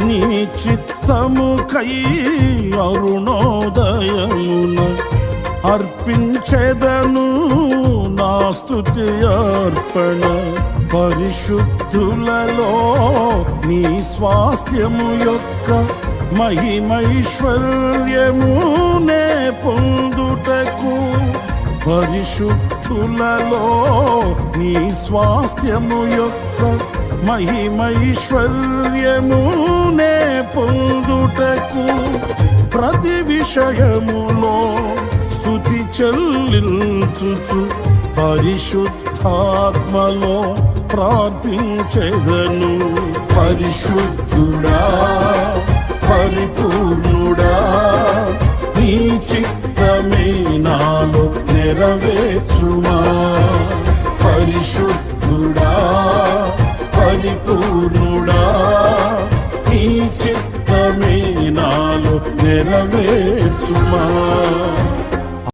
నీ చిత్తముకై అరుణోదయమున అర్పించెదను నా స్తుతి అర్పణ. పరిశుద్ధులలో నీ స్వాస్థ్యము యొక్క మహిమైశ్వర్యమునే పొందుటకు, పరిశుద్ధులలో నీ స్వాస్థ్యము యొక్క మహిమైశ్వర్యమునే పొందుటకు, ప్రతి విషయములో స్తుతి చెల్లించుచు పరిశుద్ధాత్మలో ప్రార్థించెదను. పరిశుద్ధుడా పరిపూర్ణుడా నీ చిత్తమే నాలో నెరవేర్చుమా. పరిశుద్ధుడా పరిపూర్ణుడా నీ చిత్తమే నాలో నెరవేర్చుమా.